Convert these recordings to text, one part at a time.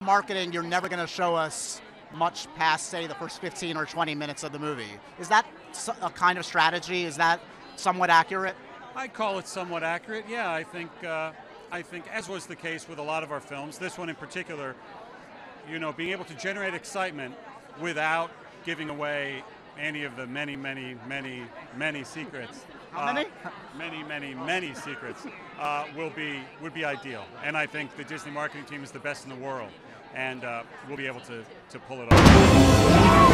marketing, you're never going to show us much past, say, the first 15 or 20 minutes of the movie. Is that a kind of strategy? Is that somewhat accurate? I call it somewhat accurate. Yeah, I think as was the case with a lot of our films, this one in particular, you know, being able to generate excitement without giving away any of the many secrets. How many? Many secrets would be ideal. And I think the Disney marketing team is the best in the world, and we'll be able to pull it off.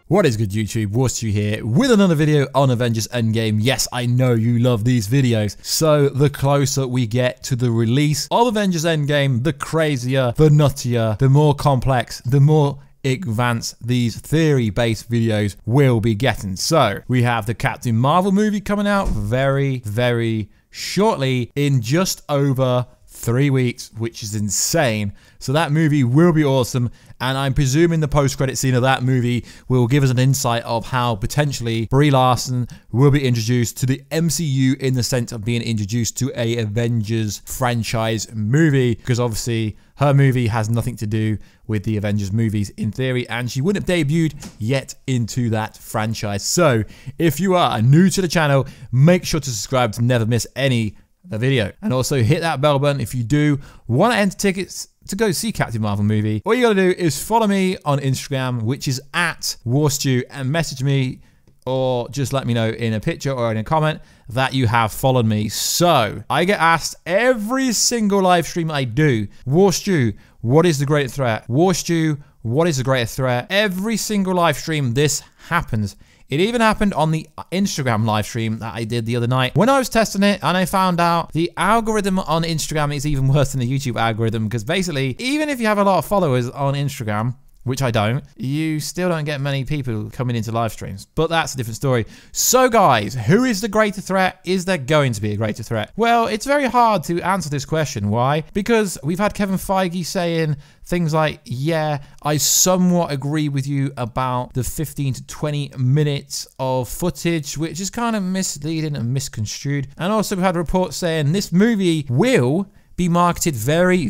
What is good, YouTube? Warstu here with another video on Avengers Endgame. Yes, I know you love these videos. So the closer we get to the release of Avengers Endgame, the crazier, the nuttier, the more complex, the more advanced these theory-based videos will be getting. So we have the Captain Marvel movie coming out very shortly, in just over 3 weeks, which is insane. So that movie will be awesome, and I'm presuming the post-credit scene of that movie will give us an insight of how potentially Brie Larson will be introduced to the MCU in the sense of being introduced to a Avengers franchise movie, because obviously her movie has nothing to do with the Avengers movies in theory, and she wouldn't have debuted yet into that franchise. So if you are new to the channel, make sure to subscribe to never miss any the video, and also hit that bell button if you do want to enter tickets to go see Captain Marvel movie. All you gotta do is follow me on Instagram, which is at Warstu, and message me or just let me know in a picture or in a comment that you have followed me. So I get asked every single live stream I do, Warstu, what is the greatest threat? Warstu, what is the greatest threat? Every single live stream this happens. It even happened on the Instagram live stream that I did the other night when I was testing it, and I found out the algorithm on Instagram is even worse than the YouTube algorithm, because basically, even if you have a lot of followers on Instagram, which I don't, you still don't get many people coming into live streams. But that's a different story. So guys, who is the greater threat? Is there going to be a greater threat? Well, it's very hard to answer this question. Why? Because we've had Kevin Feige saying things like, yeah, I somewhat agree with you about the 15 to 20 minutes of footage, which is kind of misleading and misconstrued. And also we had reports saying this movie will be marketed very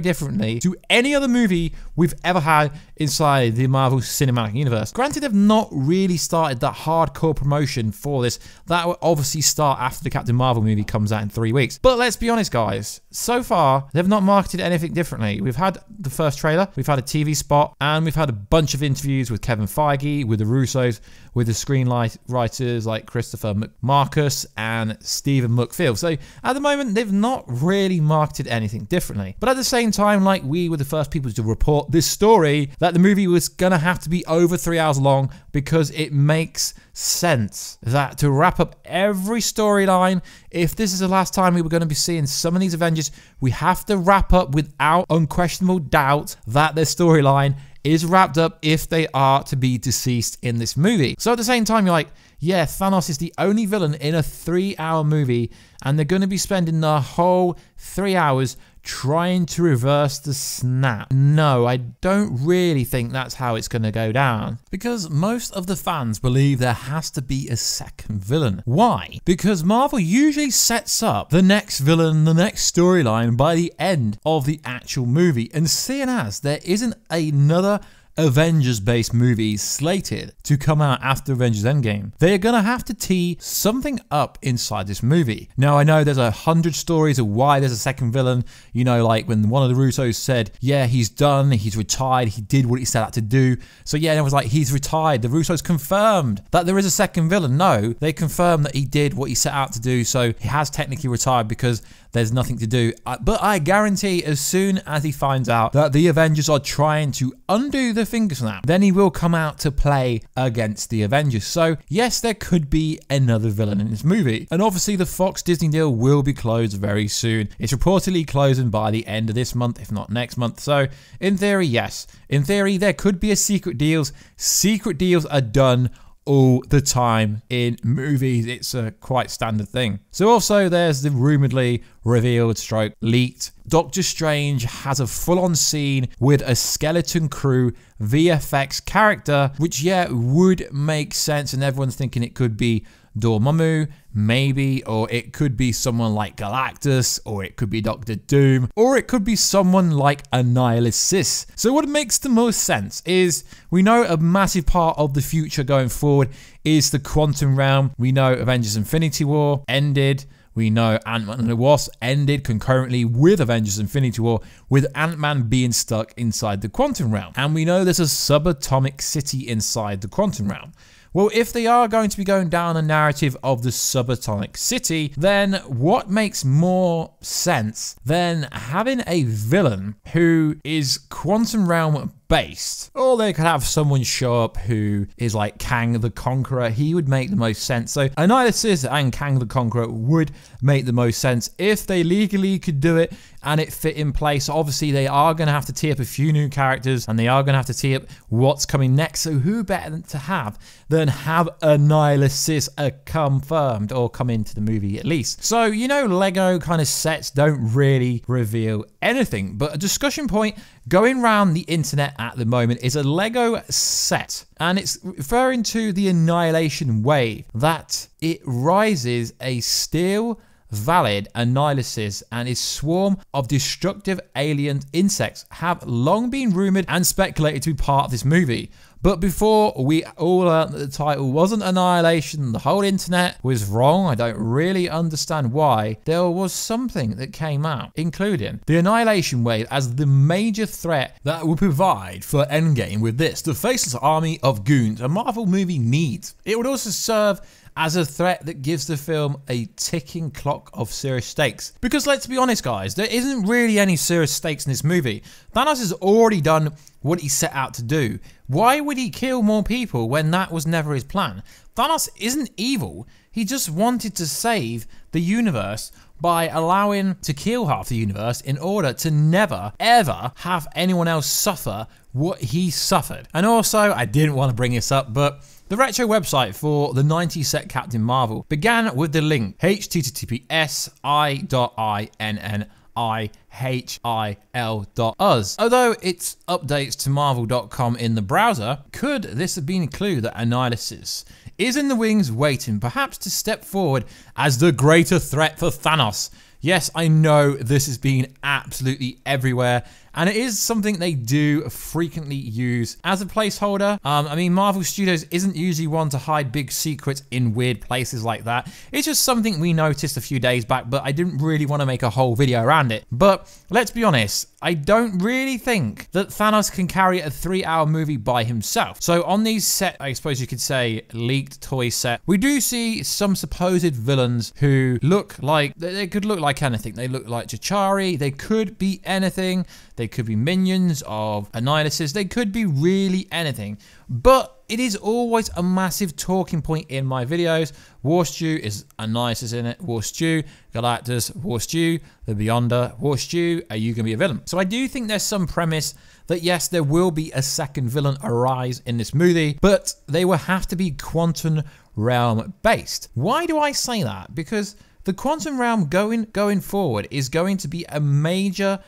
differently to any other movie we've ever had inside the Marvel Cinematic Universe. Granted, they've not really started that hardcore promotion for this. That will obviously start after the Captain Marvel movie comes out in 3 weeks. But let's be honest, guys. So far, they've not marketed anything differently. We've had the first trailer, we've had a TV spot, and we've had a bunch of interviews with Kevin Feige, with the Russos, with the screenwriters like Christopher McMarcus and Stephen McPhail. So at the moment, they've not really marketed anything differently. But at the same time, like, we were the first people to report this story that the movie was gonna have to be over 3 hours long, because it makes sense that to wrap up every storyline, if this is the last time we were going to be seeing some of these Avengers, we have to wrap up without unquestionable doubt that their storyline is wrapped up if they are to be deceased in this movie. So at the same time, you're like, yeah, Thanos is the only villain in a 3-hour movie, and they're going to be spending the whole 3 hours trying to reverse the snap. No, I don't really think that's how it's going to go down, because most of the fans believe there has to be a second villain. Why? Because Marvel usually sets up the next villain, the next storyline by the end of the actual movie, and seeing as there isn't another Avengers-based movie slated to come out after Avengers Endgame, they're gonna have to tee something up inside this movie. Now, I know there's 100 stories of why there's a second villain. You know, like when one of the Russos said, yeah, he's done, he's retired, he did what he set out to do. So yeah, it was like, he's retired. The Russos confirmed that there is a second villain. No, they confirmed that he did what he set out to do, so he has technically retired because there's nothing to do. But I guarantee as soon as he finds out that the Avengers are trying to undo the finger snap, then he will come out to play against the Avengers. So yes, there could be another villain in this movie. And obviously the Fox Disney deal will be closed very soon. It's reportedly closing by the end of this month, if not next month. So in theory, yes. In theory, there could be a secret deals. Secret deals are done all the time in movies. It's a quite standard thing. So also there's the rumoredly revealed / leaked Doctor Strange has a full-on scene with a skeleton crew VFX character, which, yeah, would make sense, and everyone's thinking it could be Dormammu, maybe, or it could be someone like Galactus, or it could be Doctor Doom, or it could be someone like Annihilus. So what makes the most sense is we know a massive part of the future going forward is the quantum realm. We know Avengers Infinity War ended. We know Ant-Man and the Wasp ended concurrently with Avengers Infinity War, with Ant-Man being stuck inside the quantum realm. And we know there's a subatomic city inside the quantum realm. Well, if they are going to be going down a narrative of the subatomic city, then what makes more sense than having a villain who is quantum realm based? Or they could have someone show up who is like Kang the Conqueror. He would make the most sense. So Annihilus and Kang the Conqueror would make the most sense if they legally could do it and it fit in place. Obviously, they are going to have to tee up a few new characters, and they are going to have to tee up what's coming next. So who better to have than have Annihilus confirmed or come into the movie at least? So, you know, Lego kind of sets don't really reveal anything, but a discussion point going around the internet at the moment is a Lego set, and it's referring to the Annihilation Wave, that it rises a still valid Annihilus and his swarm of destructive alien insects have long been rumored and speculated to be part of this movie. But before we all learned that the title wasn't Annihilation, the whole internet was wrong. I don't really understand why. There was something that came out, including the Annihilation Wave as the major threat that will provide for Endgame with this, the faceless army of goons a Marvel movie needs. It would also serve as a threat that gives the film a ticking clock of serious stakes. Because let's be honest, guys, there isn't really any serious stakes in this movie. Thanos has already done what he set out to do. Why would he kill more people when that was never his plan? Thanos isn't evil. He just wanted to save the universe by allowing to kill half the universe in order to never, ever have anyone else suffer what he suffered. And also, I didn't want to bring this up, but the retro website for the 90s set Captain Marvel began with the link https://innihil.us. Although it's updates to marvel.com in the browser, could this have been a clue that Annihilus is in the wings waiting perhaps to step forward as the greater threat for Thanos? Yes, I know this has been absolutely everywhere, and it is something they do frequently use as a placeholder. I mean, Marvel Studios isn't usually one to hide big secrets in weird places like that. It's just something we noticed a few days back, but I didn't really want to make a whole video around it. But let's be honest, I don't really think that Thanos can carry a 3-hour movie by himself. So on these set, I suppose you could say leaked toy set, we do see some supposed villains who look like, they could look like anything. They look like Chitauri, they could be anything. They could be minions of Annihilus. They could be really anything. But it is always a massive talking point in my videos. Warstu is Annihilus in it. Warstu, Galactus, Warstu, the Beyonder, Warstu. Are you going to be a villain? So I do think there's some premise that yes, there will be a second villain arise in this movie, but they will have to be quantum realm based. Why do I say that? Because the quantum realm going forward is going to be a major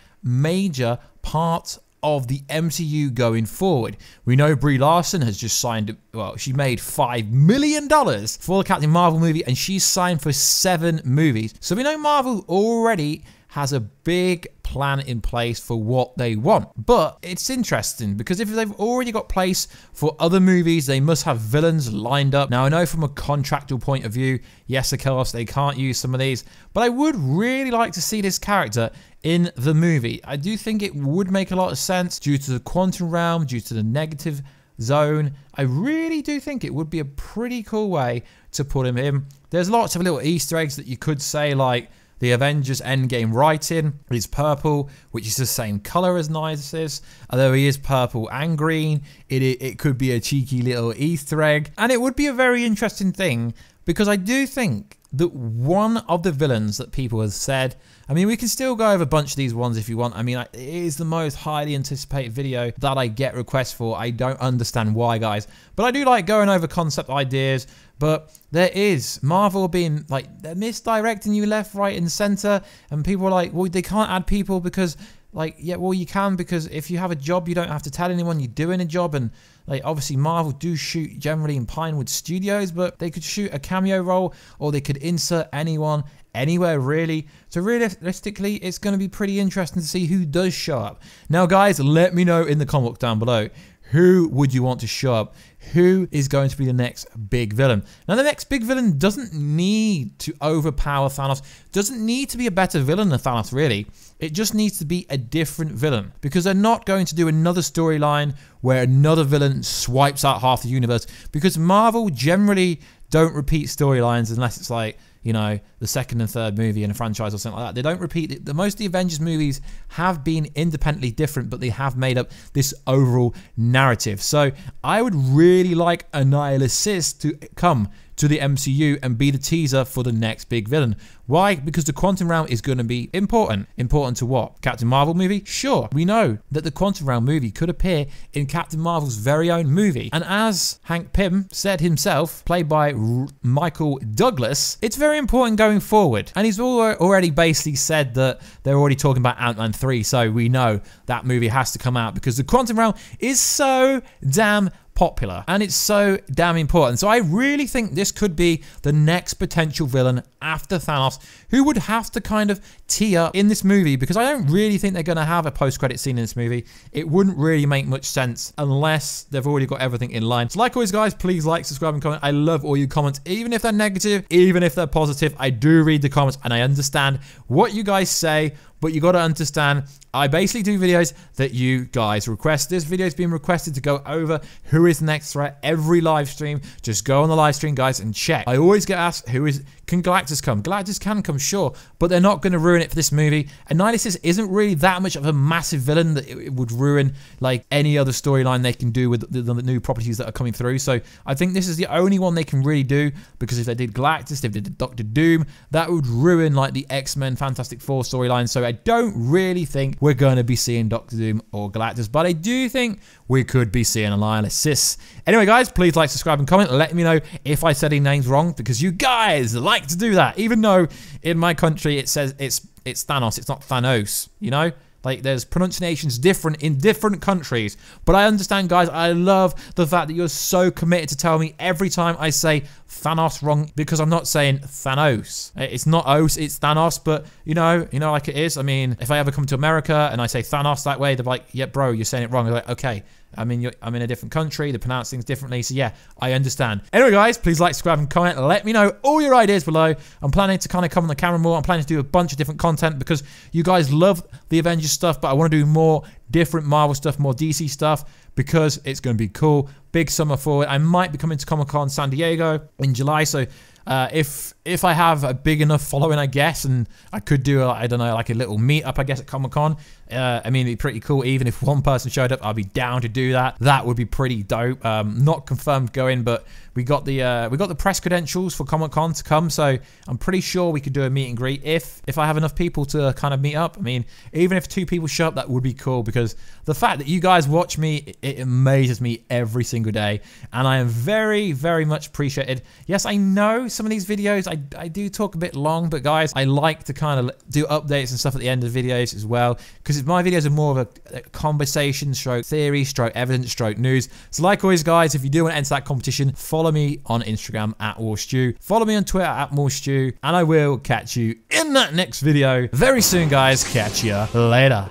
part of the MCU going forward. We know Brie Larson has just signed, well, she made $5 million for the Captain Marvel movie, and she's signed for 7 movies. So we know Marvel already has a big plan in place for what they want. But it's interesting because if they've already got place for other movies, they must have villains lined up. Now, I know from a contractual point of view, yes, of course, they can't use some of these, but I would really like to see this character in the movie. I do think it would make a lot of sense due to the quantum realm, due to the negative zone. I really do think it would be a pretty cool way to put him in. There's lots of little Easter eggs that you could say, like the Avengers Endgame writing is purple, which is the same color as Annihilus. Although he is purple and green, it could be a cheeky little Easter egg. And it would be a very interesting thing because I do think that one of the villains that people have said, I mean, we can still go over a bunch of these ones if you want. I mean, it is the most highly anticipated video that I get requests for. I don't understand why, guys, but I do like going over concept ideas. But there is Marvel being like, they're misdirecting you left, right, and center, and people are like, well, they can't add people because, like, yeah, well, you can, because if you have a job, you don't have to tell anyone you're doing a job. And like, obviously Marvel do shoot generally in Pinewood Studios, but they could shoot a cameo role, or they could insert anyone anywhere, really. So realistically, it's going to be pretty interesting to see who does show up. Now, guys, let me know in the comment down below, who would you want to show up? Who is going to be the next big villain? Now, the next big villain doesn't need to overpower Thanos, doesn't need to be a better villain than Thanos, really. It just needs to be a different villain, because they're not going to do another storyline where another villain swipes out half the universe, because Marvel generally don't repeat storylines unless it's like, you know, the second and third movie in a franchise or something like that. They don't repeat it. Most of the Avengers movies have been independently different, but they have made up this overall narrative. So I would really like Annihilus to come to the MCU and be the teaser for the next big villain. Why? Because the Quantum Realm is going to be important. Important to what? Captain Marvel movie? Sure. We know that the Quantum Realm movie could appear in Captain Marvel's very own movie. And as Hank Pym said himself, played by Michael Douglas, it's very important going forward. And he's already basically said that they're already talking about Ant-Man 3. So we know that movie has to come out, because the Quantum Realm is so damn popular and it's so damn important. So I really think this could be the next potential villain after Thanos, who would have to kind of tee up in this movie, because I don't really think they're going to have a post-credit scene in this movie. It wouldn't really make much sense unless they've already got everything in line. So like always, guys, please like, subscribe, and comment. I love all your comments, even if they're negative, even if they're positive. I do read the comments and I understand what you guys say, but you got to understand, I basically do videos that you guys request. This video has been requested to go over who is the next threat every live stream. Just go on the live stream, guys, and check. I always get asked, can Galactus come? Galactus can come, sure, but they're not going to ruin it for this movie. Annihilus isn't really that much of a massive villain that it would ruin like any other storyline they can do with the new properties that are coming through. So I think this is the only one they can really do, because if they did Galactus, if they did Doctor Doom, that would ruin like the X-Men Fantastic Four storyline. So I don't really think we're going to be seeing Doctor Doom or Galactus, but I do think we could be seeing Annihilus. Anyway, guys, please like, subscribe, and comment. Let me know if I said any names wrong, because you guys like to do that, even though in my country it says it's Thanos, it's not Thanos, you know? Like, there's pronunciations different in different countries. But I understand, guys. I love the fact that you're so committed to tell me every time I say Thanos wrong, because I'm not saying Thanos. It's not Os, it's Thanos. But, you know, like it is. I mean, if I ever come to America and I say Thanos that way, they're like, yeah, bro, you're saying it wrong. I'm like, okay. I mean, I'm in a different country. They pronounce things differently. So, yeah, I understand. Anyway, guys, please like, subscribe, and comment. Let me know all your ideas below. I'm planning to kind of come on the camera more. I'm planning to do a bunch of different content, because you guys love the Avengers stuff, but I want to do more different Marvel stuff, more DC stuff, because it's going to be cool. Big summer forward. I might be coming to Comic-Con San Diego in July. So, if I have a big enough following, I guess, and I could do, I don't know, like a little meetup, I guess, at Comic-Con. I mean, it'd be pretty cool. Even if one person showed up, I'd be down to do that. That would be pretty dope. Not confirmed going, but we got the press credentials for Comic-Con to come, so I'm pretty sure we could do a meet and greet if I have enough people to kind of meet up. I mean, even if 2 people show up, that would be cool, because the fact that you guys watch me, it amazes me every single day, and I am very, very much appreciated. Yes, I know some of these videos, I do talk a bit long, but guys, I like to kind of do updates and stuff at the end of the videos as well, because my videos are more of a conversation stroke theory stroke evidence stroke news. So like always, guys, if you do want to enter that competition, follow me on Instagram at Warstu, follow me on Twitter at Warstu, and I will catch you in that next video very soon, guys. Catch ya later.